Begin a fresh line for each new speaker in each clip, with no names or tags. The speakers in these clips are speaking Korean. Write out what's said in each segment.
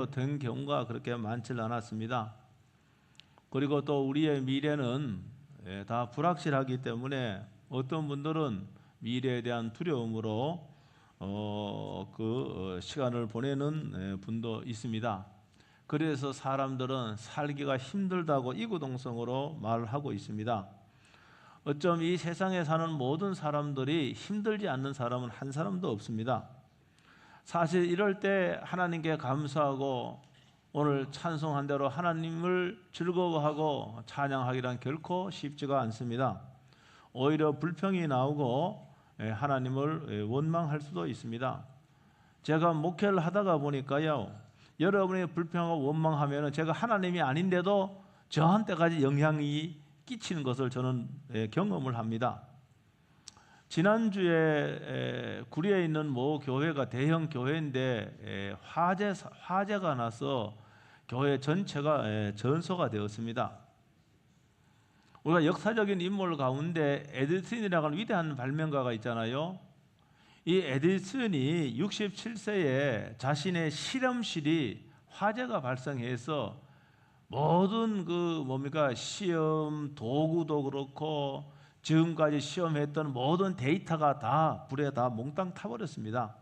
된 경우가 그렇게 많지 않았습니다. 그리고 또 우리의 미래는 다 불확실하기 때문에 어떤 분들은 미래에 대한 두려움으로 시간을 보내는 분도 있습니다. 그래서 사람들은 살기가 힘들다고 이구동성으로 말하고 있습니다. 어쩜 이 세상에 사는 모든 사람들이 힘들지 않는 사람은 한 사람도 없습니다. 사실 이럴 때 하나님께 감사하고 오늘 찬송한 대로 하나님을 즐거워하고 찬양하기란 결코 쉽지가 않습니다. 오히려 불평이 나오고 하나님을 원망할 수도 있습니다. 제가 목회를 하다가 보니까요, 여러분이 불평하고 원망하면 제가 하나님이 아닌데도 저한테까지 영향이 끼치는 것을 저는 경험을 합니다. 지난주에 구리에 있는 모 교회가 대형 교회인데 화재가 나서 교회 전체가 전소가 되었습니다. 우리가 역사적인 인물 가운데 에디슨이라고 하는 위대한 발명가가 있잖아요. 이 에디슨이 67세에 자신의 실험실이 화재가 발생해서 모든 시험 도구도 그렇고 지금까지 시험했던 모든 데이터가 다 불에 다 몽땅 타버렸습니다.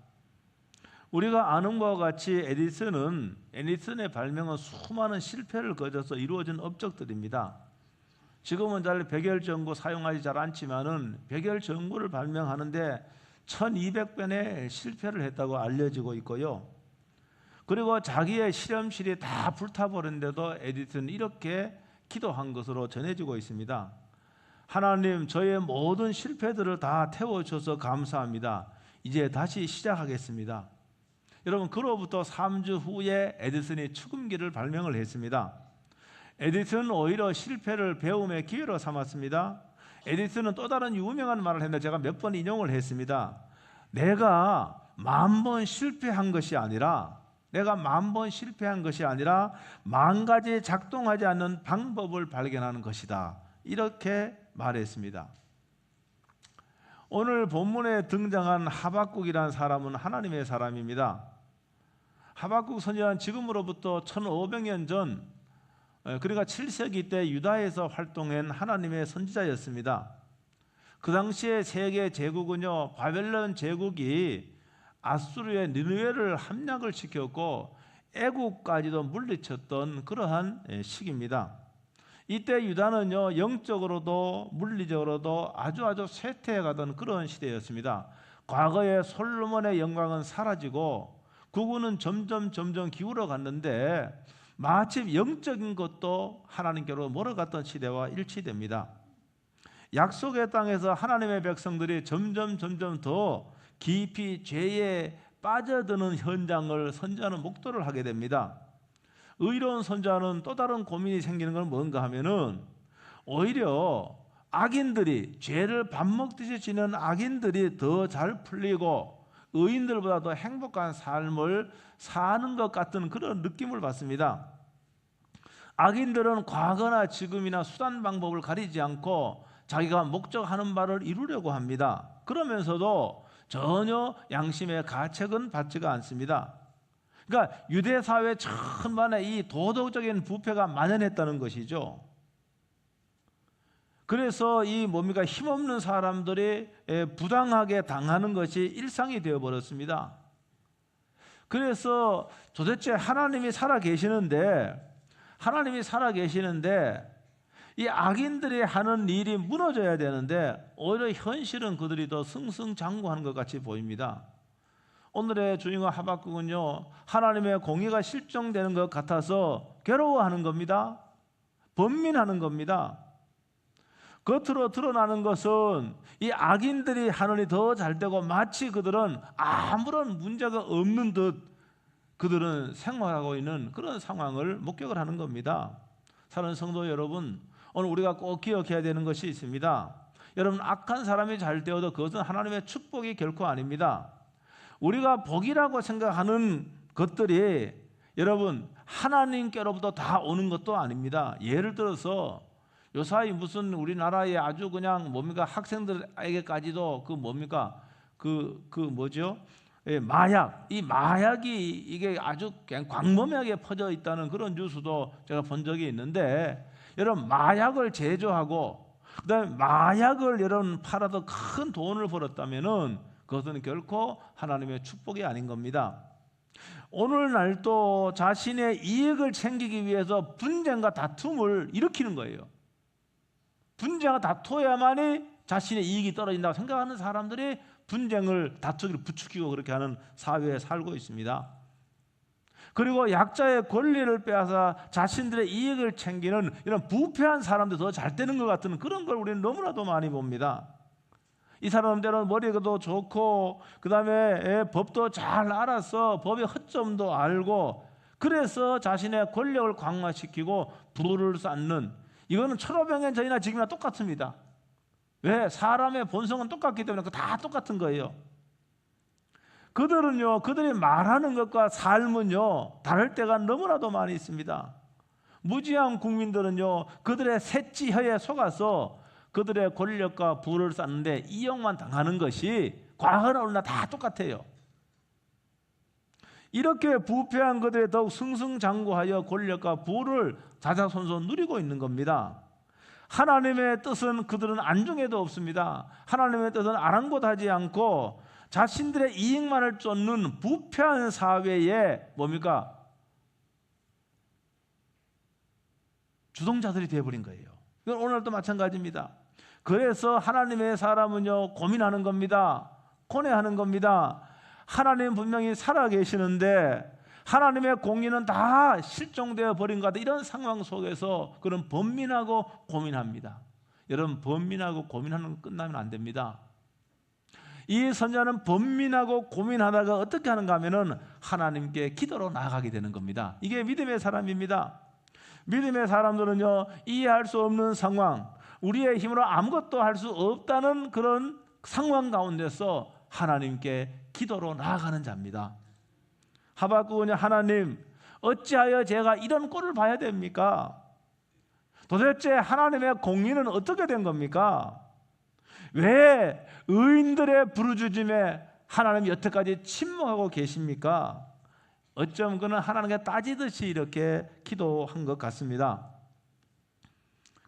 우리가 아는 것과 같이 에디슨의 발명은 수많은 실패를 거쳐서 이루어진 업적들입니다. 지금은 잘 백열전구 사용하지 잘 않지만은 백열전구를 발명하는데 1200번의 실패를 했다고 알려지고 있고요. 그리고 자기의 실험실이 다 불타버렸는데도 에디슨은 이렇게 기도한 것으로 전해지고 있습니다. 하나님, 저의 모든 실패들을 다 태워주셔서 감사합니다. 이제 다시 시작하겠습니다. 여러분, 그로부터 3주 후에 에디슨이 축음기를 발명을 했습니다. 에디슨은 오히려 실패를 배움의 기회로 삼았습니다. 에디슨은 또 다른 유명한 말을 했는데 제가 몇 번 인용을 했습니다. 내가 10,000번 실패한 것이 아니라 10,000가지 작동하지 않는 방법을 발견하는 것이다. 이렇게 말했습니다. 오늘 본문에 등장한 하박국이라는 사람은 하나님의 사람입니다. 하박국 선지자는 지금으로부터 1500년 전, 그러니까 7세기 때 유다에서 활동한 하나님의 선지자였습니다. 그 당시에 세계 제국은요, 바벨론 제국이 아수르의 니느웨를 함락을 시켰고 애국까지도 물리쳤던 그러한 시기입니다. 이때 유다는요, 영적으로도 물리적으로도 아주 쇠퇴해가던 그런 시대였습니다. 과거의 솔로몬의 영광은 사라지고 국군은 점점 기울어 갔는데 마침 영적인 것도 하나님께로 멀어갔던 시대와 일치됩니다. 약속의 땅에서 하나님의 백성들이 점점 더 깊이 죄에 빠져드는 현장을 선지자는 목도를 하게 됩니다. 의로운 선지자는 또 다른 고민이 생기는 건 뭔가 하면은 오히려 악인들이, 죄를 밥 먹듯이 지는 악인들이 더 잘 풀리고 의인들보다 더 행복한 삶을 사는 것 같은 그런 느낌을 받습니다. 악인들은 과거나 지금이나 수단 방법을 가리지 않고 자기가 목적하는 바를 이루려고 합니다. 그러면서도 전혀 양심의 가책은 받지가 않습니다. 그러니까 유대 사회에 천만에 이 도덕적인 부패가 만연했다는 것이죠. 그래서 힘없는 사람들이 부당하게 당하는 것이 일상이 되어버렸습니다. 그래서 도대체 하나님이 살아계시는데 이 악인들이 하는 일이 무너져야 되는데 오히려 현실은 그들이 더 승승장구하는 것 같이 보입니다. 오늘의 주인공 하박국은요, 하나님의 공의가 실종되는 것 같아서 괴로워하는 겁니다. 번민하는 겁니다. 겉으로 드러나는 것은 이 악인들이 하는 일이 더 잘되고 마치 그들은 아무런 문제가 없는 듯 그들은 생활하고 있는 그런 상황을 목격을 하는 겁니다. 사랑하는 성도 여러분, 오늘 우리가 꼭 기억해야 되는 것이 있습니다. 여러분, 악한 사람이 잘 되어도 그것은 하나님의 축복이 결코 아닙니다. 우리가 복이라고 생각하는 것들이 여러분 하나님께로부터 다 오는 것도 아닙니다. 예를 들어서 요사이 무슨 우리나라의 아주 그냥 학생들에게까지도 마약, 이 마약이 이게 아주 그냥 광범위하게 퍼져 있다는 그런 뉴스도 제가 본 적이 있는데, 여러분 마약을 제조하고 그다음에 마약을 여러분 팔아서 큰 돈을 벌었다면은 그것은 결코 하나님의 축복이 아닌 겁니다. 오늘날도 자신의 이익을 챙기기 위해서 분쟁과 다툼을 일으키는 거예요. 분쟁과 다투어야만이 자신의 이익이 떨어진다고 생각하는 사람들이 분쟁을 다투기를 부추기고 그렇게 하는 사회에 살고 있습니다. 그리고 약자의 권리를 빼앗아 자신들의 이익을 챙기는 이런 부패한 사람들 더 잘 되는 것 같은 그런 걸 우리는 너무나도 많이 봅니다. 이 사람들은 머리도 좋고 그 다음에 법도 잘 알아서 법의 허점도 알고 그래서 자신의 권력을 강화시키고 부를 쌓는, 이거는 1500년 전이나 지금이나 똑같습니다. 왜? 사람의 본성은 똑같기 때문에 다 똑같은 거예요. 그들은요, 그들이 말하는 것과 삶은요 다를 때가 너무나도 많이 있습니다. 무지한 국민들은요 그들의 새치혀에 속아서 그들의 권력과 부를 쌓는데 이용만 당하는 것이 과거나 오늘나 다 똑같아요. 이렇게 부패한 그들이 더욱 승승장구하여 권력과 부를 자자손손 누리고 있는 겁니다. 하나님의 뜻은 그들은 안중에도 없습니다. 하나님의 뜻은 아랑곳하지 않고 자신들의 이익만을 쫓는 부패한 사회에 뭡니까? 주동자들이 되어버린 거예요. 이건 오늘도 마찬가지입니다. 그래서 하나님의 사람은요 고민하는 겁니다. 고뇌하는 겁니다. 하나님 분명히 살아계시는데 하나님의 공의는 다 실종되어 버린 것 같은 이런 상황 속에서 그런 번민하고 고민합니다. 여러분, 번민하고 고민하는 건 끝나면 안 됩니다. 이 선자는 번민하고 고민하다가 어떻게 하는가 하면은 하나님께 기도로 나아가게 되는 겁니다. 이게 믿음의 사람입니다. 믿음의 사람들은요 이해할 수 없는 상황, 우리의 힘으로 아무것도 할 수 없다는 그런 상황 가운데서 하나님께 기도로 나아가는 자입니다. 하박국은요, 하나님 어찌하여 제가 이런 꼴을 봐야 됩니까? 도대체 하나님의 공의는 어떻게 된 겁니까? 왜 의인들의 부르짖음에 하나님 여태까지 침묵하고 계십니까? 어쩜 그는 하나님께 따지듯이 이렇게 기도한 것 같습니다.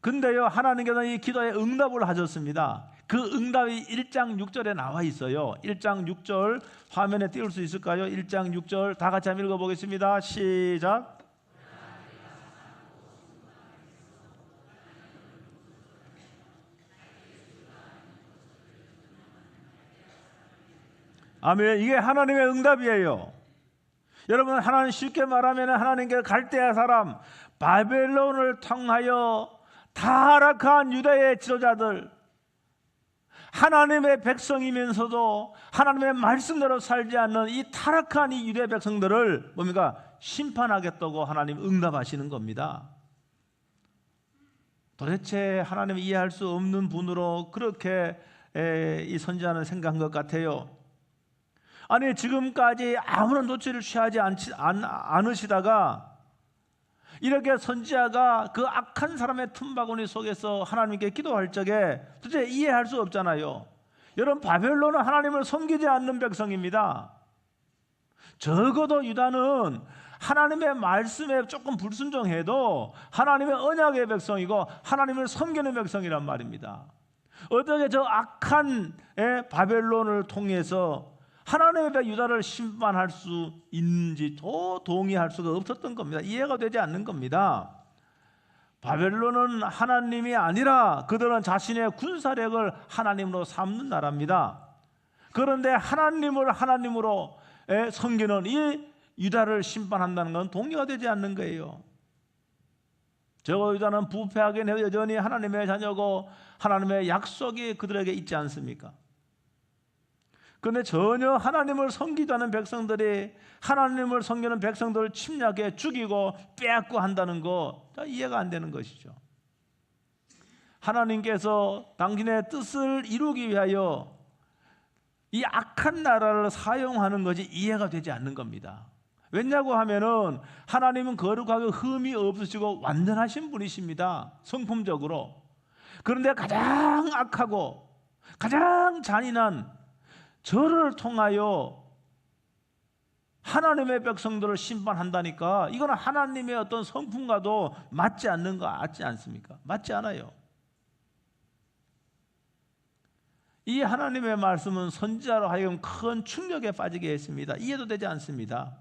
근데요 하나님께서는 이 기도에 응답을 하셨습니다. 그 응답이 1장 6절에 나와 있어요. 1장 6절 화면에 띄울 수 있을까요? 1장 6절 다 같이 한번 읽어보겠습니다. 시작. 아멘. 이게 하나님의 응답이에요. 여러분, 하나님 쉽게 말하면 하나님께 갈대아 사람 바벨론을 통하여 타락한 유다의 지도자들, 하나님의 백성이면서도 하나님의 말씀대로 살지 않는 이 타락한 이 유대 백성들을 뭡니까? 심판하겠다고 하나님 응답하시는 겁니다. 도대체 하나님 이해할 수 없는 분으로 그렇게 이 선지자는 생각한 것 같아요. 아니, 지금까지 아무런 조치를 취하지 않으시다가 이렇게 선지자가 그 악한 사람의 틈바구니 속에서 하나님께 기도할 적에 도대체 이해할 수 없잖아요. 여러분, 바벨론은 하나님을 섬기지 않는 백성입니다. 적어도 유다는 하나님의 말씀에 조금 불순종해도 하나님의 언약의 백성이고 하나님을 섬기는 백성이란 말입니다. 어떻게 저 악한 바벨론을 통해서 하나님의 유다를 심판할 수 있는지 동의할 수가 없었던 겁니다. 이해가 되지 않는 겁니다. 바벨론은 하나님이 아니라 그들은 자신의 군사력을 하나님으로 삼는 나라입니다. 그런데 하나님을 하나님으로 섬기는 이 유다를 심판한다는 건 동의가 되지 않는 거예요. 저 유다는 부패하긴 해도 여전히 하나님의 자녀고 하나님의 약속이 그들에게 있지 않습니까? 그런데 전혀 하나님을 섬기지 않는 백성들이 하나님을 섬기는 백성들을 침략해 죽이고 빼앗고 한다는 거 이해가 안 되는 것이죠. 하나님께서 당신의 뜻을 이루기 위하여 이 악한 나라를 사용하는 것이 이해가 되지 않는 겁니다. 왜냐고 하면은 하나님은 거룩하고 흠이 없으시고 완전하신 분이십니다. 성품적으로. 그런데 가장 악하고 가장 잔인한 저를 통하여 하나님의 백성들을 심판한다니까 이거는 하나님의 어떤 성품과도 맞지 않는 거 같지 않습니까? 맞지 않아요. 이 하나님의 말씀은 선지자로 하여금 큰 충격에 빠지게 했습니다. 이해도 되지 않습니다.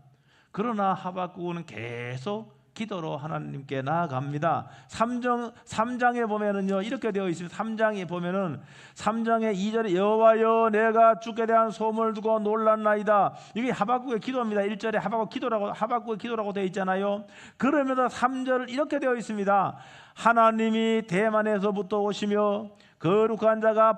그러나 하박국은 계속 기도로 하나님께 나아갑니다. 3장에 보면은요 이렇게 되어 있습니다. 3장에 보면은 3장의 2절에 여호와여 내가 주께 대한 소문을 두고 놀랐나이다. 이게 하박국의 기도입니다. 1절에 하박국의 기도라고 되어 있잖아요. 그러면서 3절을 이렇게 되어 있습니다. 하나님이 대만에서부터 오시며 거룩한 자가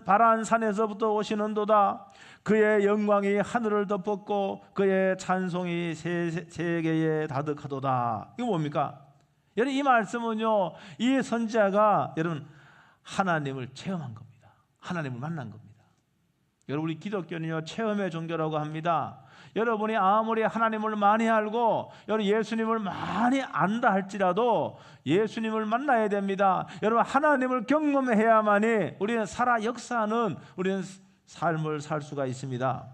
바란산에서부터 오시는도다. 그의 영광이 하늘을 덮었고 그의 찬송이 세계에 다득하도다. 이거 뭡니까? 여러분 이 말씀은요 이 선지자가 여러분 하나님을 체험한 겁니다. 하나님을 만난 겁니다. 여러분 우리 기독교는요 체험의 종교라고 합니다. 여러분이 아무리 하나님을 많이 알고 여러분 예수님을 많이 안다 할지라도 예수님을 만나야 됩니다. 여러분 하나님을 경험해야만이 우리는 살아 역사하는 우리는 삶을 살 수가 있습니다.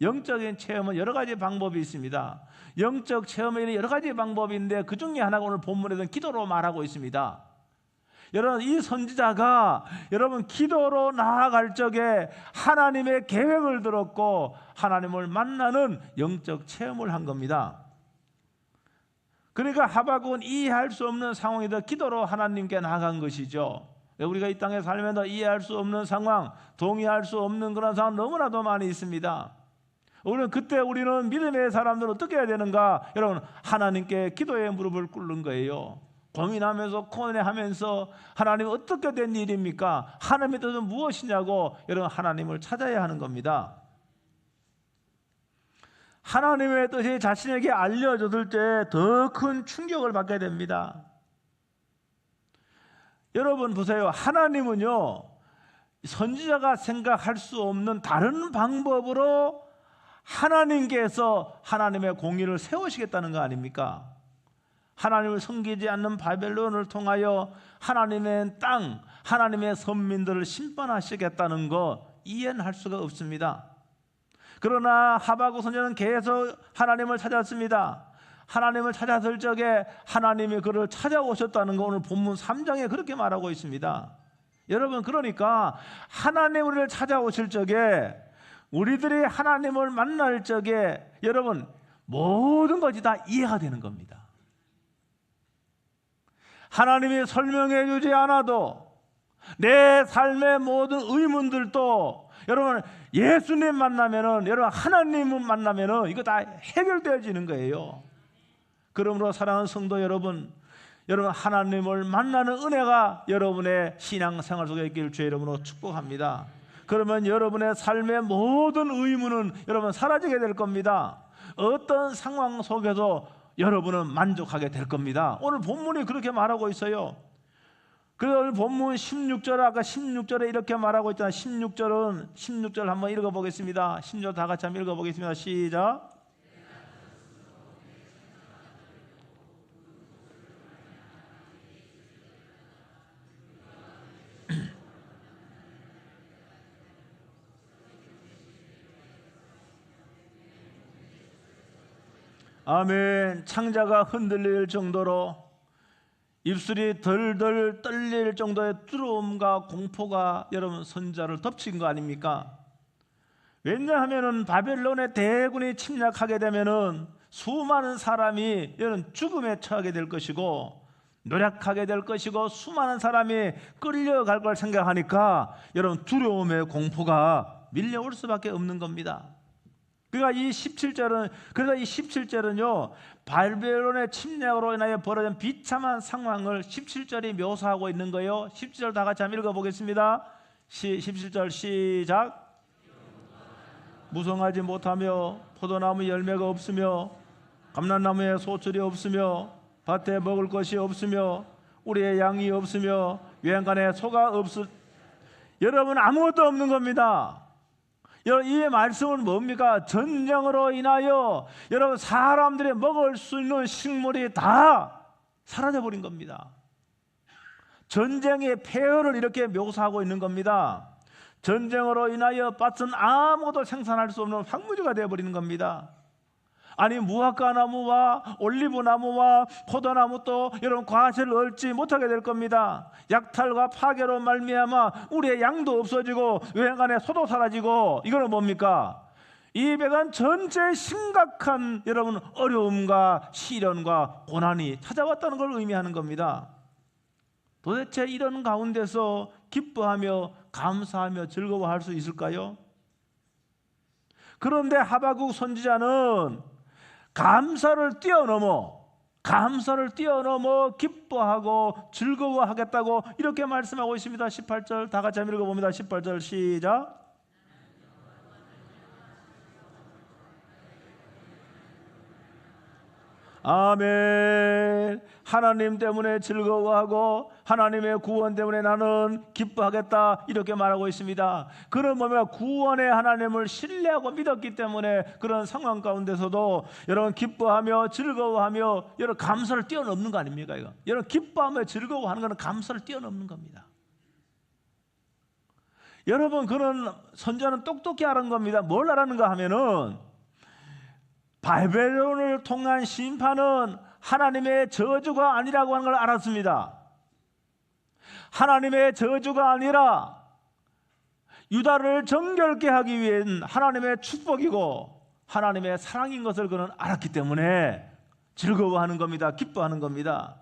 영적인 체험은 여러 가지 방법이 있습니다. 영적 체험에는 여러 가지 방법인데 그 중에 하나가 오늘 본문에서는 기도로 말하고 있습니다. 여러분 이 선지자가 여러분 기도로 나아갈 적에 하나님의 계획을 들었고 하나님을 만나는 영적 체험을 한 겁니다. 그러니까 하박국은 이해할 수 없는 상황이다 기도로 하나님께 나아간 것이죠. 우리가 이 땅에 살면서 이해할 수 없는 상황, 동의할 수 없는 그런 상황 너무나도 많이 있습니다. 그때 우리는 믿음의 사람들은 어떻게 해야 되는가? 여러분 하나님께 기도의 무릎을 꿇는 거예요. 고민하면서 고뇌하면서 하나님 어떻게 된 일입니까? 하나님의 뜻은 무엇이냐고 여러분 하나님을 찾아야 하는 겁니다. 하나님의 뜻이 자신에게 알려졌을 때 더 큰 충격을 받게 됩니다. 여러분 보세요. 하나님은요 선지자가 생각할 수 없는 다른 방법으로 하나님께서 하나님의 공의를 세우시겠다는 거 아닙니까? 하나님을 섬기지 않는 바벨론을 통하여 하나님의 땅, 하나님의 선민들을 심판하시겠다는 거 이해는 할 수가 없습니다. 그러나 하박국 선지자는 계속 하나님을 찾았습니다. 하나님을 찾았을 적에 하나님이 그를 찾아오셨다는 거 오늘 본문 3장에 그렇게 말하고 있습니다. 여러분 그러니까 하나님 우리를 찾아오실 적에 우리들이 하나님을 만날 적에 여러분 모든 것이 다 이해가 되는 겁니다. 하나님이 설명해 주지 않아도 내 삶의 모든 의문들도 여러분 예수님 만나면은 여러분 하나님을 만나면은 이거 다 해결되어지는 거예요. 그러므로 사랑하는 성도 여러분 하나님을 만나는 은혜가 여러분의 신앙생활 속에 있기를 주의 이름으로 축복합니다. 그러면 여러분의 삶의 모든 의문은 여러분 사라지게 될 겁니다. 어떤 상황 속에서 여러분은 만족하게 될 겁니다. 오늘 본문이 그렇게 말하고 있어요. 그래서 오늘 본문 16절 아까 16절에 이렇게 말하고 있잖아요. 16절 한번 읽어보겠습니다. 16절 다 같이 한번 읽어보겠습니다. 시작. 아멘. 창자가 흔들릴 정도로 입술이 덜덜 떨릴 정도의 두려움과 공포가 여러분 선지자를 덮친 거 아닙니까? 왜냐하면은 바벨론의 대군이 침략하게 되면은 수많은 사람이 여러분 죽음에 처하게 될 것이고 노력하게 될 것이고 수많은 사람이 끌려갈 걸 생각하니까 여러분 두려움의 공포가 밀려올 수밖에 없는 겁니다. 그러니까 이 17절은요 바벨론의 침략으로 인하여 벌어진 비참한 상황을 17절이 묘사하고 있는 거예요. 17절 다 같이 한번 읽어보겠습니다. 17절 시작. 무성하지 못하며 포도나무 열매가 없으며 감람나무에 소출이 없으며 밭에 먹을 것이 없으며 우리의 양이 없으며 여행간에 소가 없을 여러분 아무것도 없는 겁니다. 여러분 이 말씀은 뭡니까? 전쟁으로 인하여 여러분 사람들이 먹을 수 있는 식물이 다 사라져버린 겁니다. 전쟁의 폐허를 이렇게 묘사하고 있는 겁니다. 전쟁으로 인하여 밭은 아무것도 생산할 수 없는 황무지가 되어버리는 겁니다. 아니 무화과 나무와 올리브 나무와 포도나무 또 여러분 과실을 얻지 못하게 될 겁니다. 약탈과 파괴로 말미암아 우리의 양도 없어지고 여행간의 소도 사라지고, 이거는 뭡니까? 이 배단 전체에 심각한 여러분 어려움과 시련과 고난이 찾아왔다는 걸 의미하는 겁니다. 도대체 이런 가운데서 기뻐하며 감사하며 즐거워할 수 있을까요? 그런데 하박국 선지자는 감사를 뛰어넘어 기뻐하고 즐거워하겠다고 이렇게 말씀하고 있습니다. 18절 다 같이 한번 읽어봅니다. 18절 시작. 아멘. 하나님 때문에 즐거워하고 하나님의 구원 때문에 나는 기뻐하겠다, 이렇게 말하고 있습니다. 그런 뭐냐, 구원의 하나님을 신뢰하고 믿었기 때문에 그런 상황 가운데서도 여러분 기뻐하며 즐거워하며 여러분 감사를 뛰어넘는 거 아닙니까? 이거 여러분 기뻐하며 즐거워하는 것은 감사를 뛰어넘는 겁니다. 여러분 그런 선지자는 똑똑히 알은 겁니다. 뭘 알았는가 하면은 바벨론을 통한 심판은 하나님의 저주가 아니라고 하는 걸 알았습니다. 하나님의 저주가 아니라 유다를 정결케 하기 위한 하나님의 축복이고 하나님의 사랑인 것을 그는 알았기 때문에 즐거워하는 겁니다. 기뻐하는 겁니다.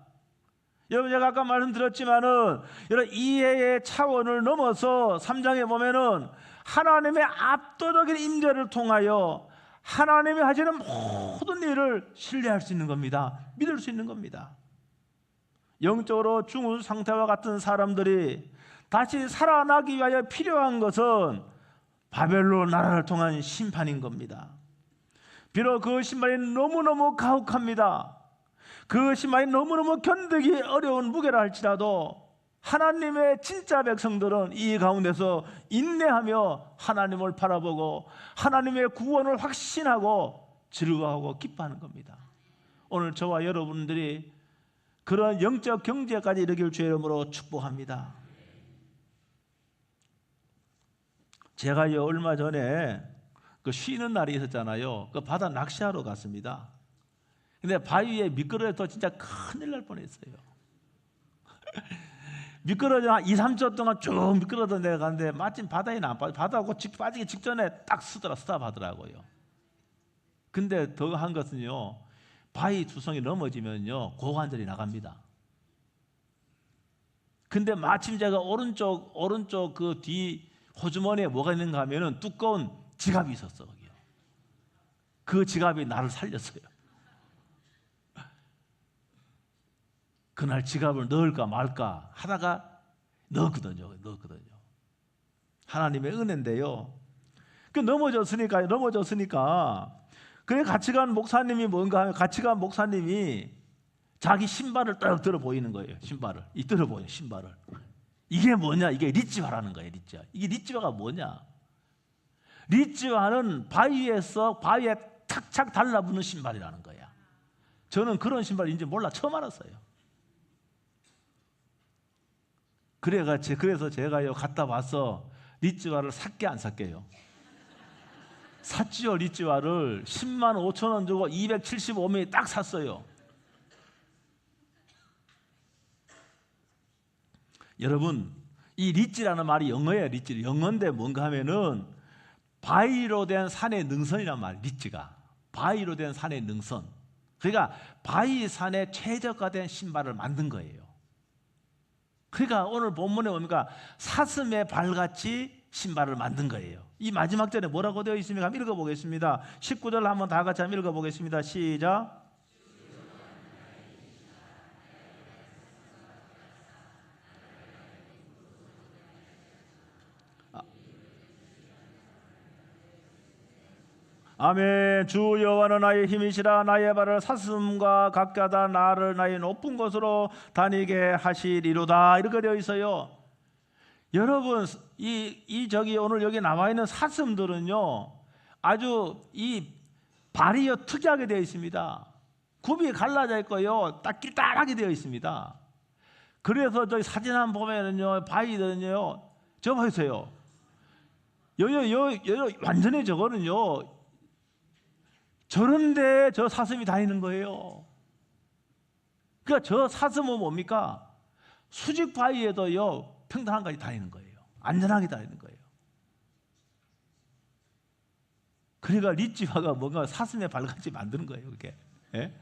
여러분 제가 아까 말씀드렸지만은 이런 이해의 차원을 넘어서 3장에 보면은 하나님의 압도적인 임재를 통하여 하나님이 하시는 모든 일을 신뢰할 수 있는 겁니다. 믿을 수 있는 겁니다. 영적으로 죽은 상태와 같은 사람들이 다시 살아나기 위하여 필요한 것은 바벨론 나라를 통한 심판인 겁니다. 비록 그 심판이 너무너무 가혹합니다. 그 심판이 너무너무 견디기 어려운 무게라 할지라도 하나님의 진짜 백성들은 이 가운데서 인내하며 하나님을 바라보고 하나님의 구원을 확신하고 즐거워하고 기뻐하는 겁니다. 오늘 저와 여러분들이 그런 영적 경제까지 이르길 주의 이름으로 축복합니다. 제가요 얼마 전에 그 쉬는 날이 있었잖아요. 그 바다 낚시하러 갔습니다. 근데 바위에 미끄러져서 진짜 큰일 날 뻔했어요. 미끄러져 한 2, 3초 동안 쭉 미끄러져 내려가는데 마침 바다에는 안 빠져. 바다하고 빠지기 직전에 딱 스탑하더라고요. 근데 더 한 것은요, 바위 두성이 넘어지면요 고관절이 나갑니다. 근데 마침 제가 오른쪽 그 뒤 호주머니에 뭐가 있는가 하면은 두꺼운 지갑이 있었어. 거기요. 그 지갑이 나를 살렸어요. 그날 지갑을 넣을까 말까 하다가 넣었거든요. 하나님의 은혜인데요. 그 넘어졌으니까 그래 같이 간 목사님이 뭔가 하면 같이 간 목사님이 자기 신발을 딱 들어 보이는 거예요. 신발을 이게 뭐냐? 이게 리찌화라는 거예요. 이게 리찌화가 뭐냐? 리찌화는 바위에 탁착 달라붙는 신발이라는 거야. 저는 그런 신발인지 몰라 처음 알았어요. 그래서 제가요 갔다 와서 리찌화를 샀게 안 샀게요? 샀지요. 리찌화를 10만 5천 원 주고 275명이 딱 샀어요. 여러분 이 리찌라는 말이 영어예요. 영어인데 뭔가 하면은 바위로 된 산의 능선이란 말이에요. 리찌가 바위로 된 산의 능선. 그러니까 바위 산에 최적화된 신발을 만든 거예요. 그러니까 오늘 본문에 뭡니까? 사슴의 발같이 신발을 만든 거예요. 이 마지막 절에 뭐라고 되어 있습니까? 한번 읽어보겠습니다. 19절 한번 다 같이 한번 읽어보겠습니다. 시작. 아멘. 주 여호와는 나의 힘이시라. 나의 발을 사슴과 같게하다 나를 나의 높은 곳으로 다니게 하시리로다. 이렇게 되어 있어요. 여러분 저기 오늘 여기 나와 있는 사슴들은요 아주 이 발이 특이하게 되어 있습니다. 굽이 갈라져 있고요 딱 길다랗게 되어 있습니다. 그래서 저기 사진 한번 보면은요 바위들은요 저 보세요. 완전히 저거는요 저런데 저 사슴이 다니는 거예요. 그러니까 저 사슴은 뭡니까? 수직 바위에도요 평탄한까지 다니는 거예요. 안전하게 다니는 거예요. 그러니까 리치바가 뭔가 사슴의 발같이 만드는 거예요. 그게 예?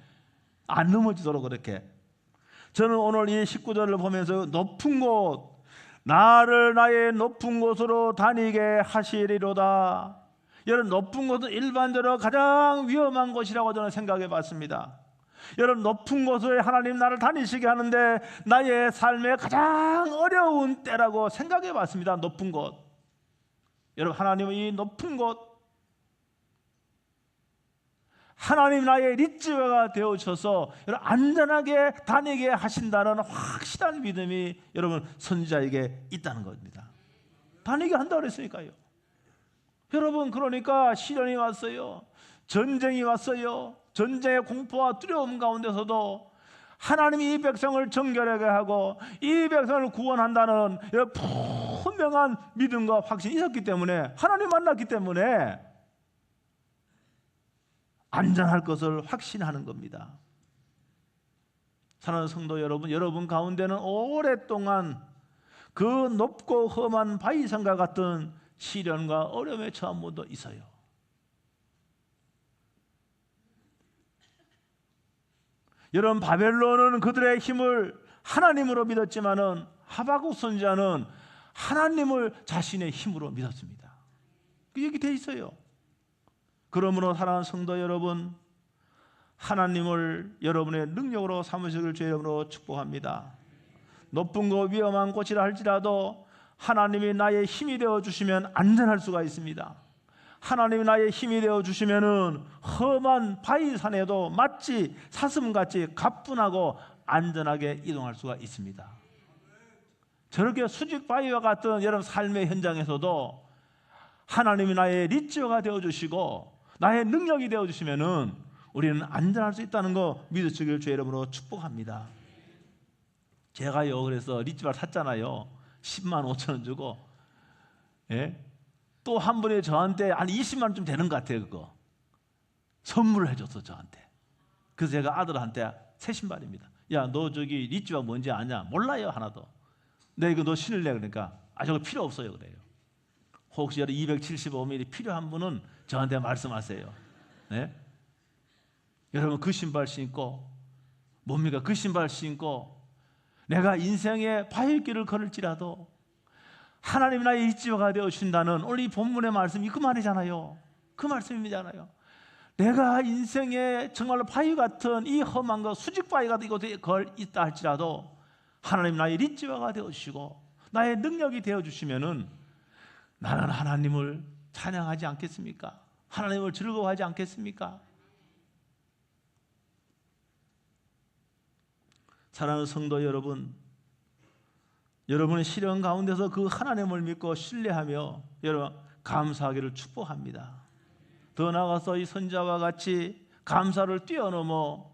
안 넘어지도록 그렇게. 저는 오늘 이 19절을 보면서 높은 곳, 나를 나의 높은 곳으로 다니게 하시리로다. 여러분, 높은 곳은 일반적으로 가장 위험한 곳이라고 저는 생각해 봤습니다. 여러분, 높은 곳에 하나님 나를 다니시게 하는데 나의 삶의 가장 어려운 때라고 생각해 봤습니다. 높은 곳. 여러분, 하나님은 이 높은 곳, 하나님 나의 리치가 되어주셔서 여러분 안전하게 다니게 하신다는 확실한 믿음이 여러분 선지자에게 있다는 겁니다. 다니게 한다고 그랬으니까요. 여러분, 그러니까 시련이 왔어요. 전쟁이 왔어요. 전쟁의 공포와 두려움 가운데서도 하나님이 이 백성을 정결하게 하고 이 백성을 구원한다는 분명한 믿음과 확신이 있었기 때문에, 하나님 만났기 때문에 안전할 것을 확신하는 겁니다. 사랑하는 성도 여러분, 여러분 가운데는 오랫동안 그 높고 험한 바위산과 같은 시련과 어려움에 처한 분도 있어요. 여러분, 바벨론은 그들의 힘을 하나님으로 믿었지만은 하박국 선지자는 하나님을 자신의 힘으로 믿었습니다. 그 얘기 돼 있어요. 그러므로 사랑하는 성도 여러분, 하나님을 여러분의 능력으로 삼으시길 주의 이름으로 축복합니다. 높은 곳, 위험한 곳이라 할지라도 하나님이 나의 힘이 되어 주시면 안전할 수가 있습니다. 하나님이 나의 힘이 되어 주시면은 험한 바위산에도 마치 사슴같이 가뿐하고 안전하게 이동할 수가 있습니다. 저렇게 수직 바위와 같은 여러분 삶의 현장에서도 하나님이 나의 리치가 되어 주시고 나의 능력이 되어 주시면은 우리는 안전할 수 있다는 거 믿으시길 주의 이름으로 축복합니다. 제가요, 그래서 리치발 샀잖아요. 10만 5천 원 주고. 예? 또 한 분이 저한테 한 20만 원 좀 되는 것 같아요. 그거 선물을 해줬어, 저한테. 그래서 제가 아들한테 새 신발입니다. 야, 너 저기 리치발 뭔지 아냐? 몰라요, 하나도. 내 이거 너 신을래? 그러니까 저거 필요 없어요, 그래요. 혹시 275mm 필요한 분은 저한테 말씀하세요. 네? 여러분, 그 신발 신고, 뭡니까? 그 신발 신고 내가 인생의 바위길을 걸을지라도 하나님 나의 일지어가 되어 주신다는 오늘 이 본문의 말씀이 그 말이잖아요. 그 말씀이잖아요. 내가 인생의 정말로 바위 같은 이 험한 것, 수직 바위 같은 이곳에 걸 있다 할지라도 하나님 나의 일지어가 되어 주시고 나의 능력이 되어 주시면은 나는 하나님을 찬양하지 않겠습니까? 하나님을 즐거워하지 않겠습니까? 사랑하는 성도 여러분, 여러분의 시련 가운데서 그 하나님을 믿고 신뢰하며 여러분 감사하기를 축복합니다. 더 나아가서 이 선지자와 같이 감사를 뛰어넘어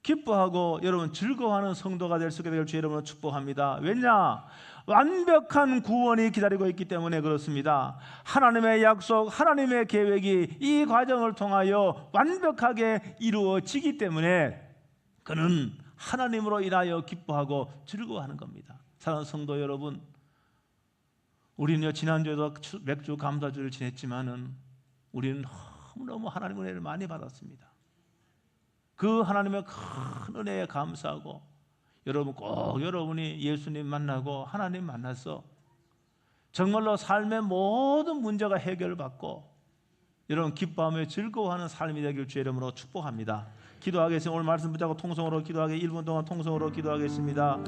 기뻐하고 여러분 즐거워하는 성도가 될 수 있게 될 주의 이름으로 축복합니다. 왜냐? 완벽한 구원이 기다리고 있기 때문에 그렇습니다. 하나님의 약속, 하나님의 계획이 이 과정을 통하여 완벽하게 이루어지기 때문에 그는 하나님으로 인하여 기뻐하고 즐거워하는 겁니다. 사랑하는 성도 여러분, 우리는 지난주에도 맥주 감사주를 지냈지만은 우리는 너무너무 하나님의 은혜를 많이 받았습니다. 그 하나님의 큰 은혜에 감사하고 여러분 꼭 여러분이 예수님 만나고 하나님 만나서 정말로 삶의 모든 문제가 해결받고 여러분 기뻐하며 즐거워하는 삶이 되길 주의 이름으로 축복합니다. 기도하겠습니다. 오늘 말씀 붙잡고 통성으로 기도하게 1분 동안 통성으로 기도하겠습니다.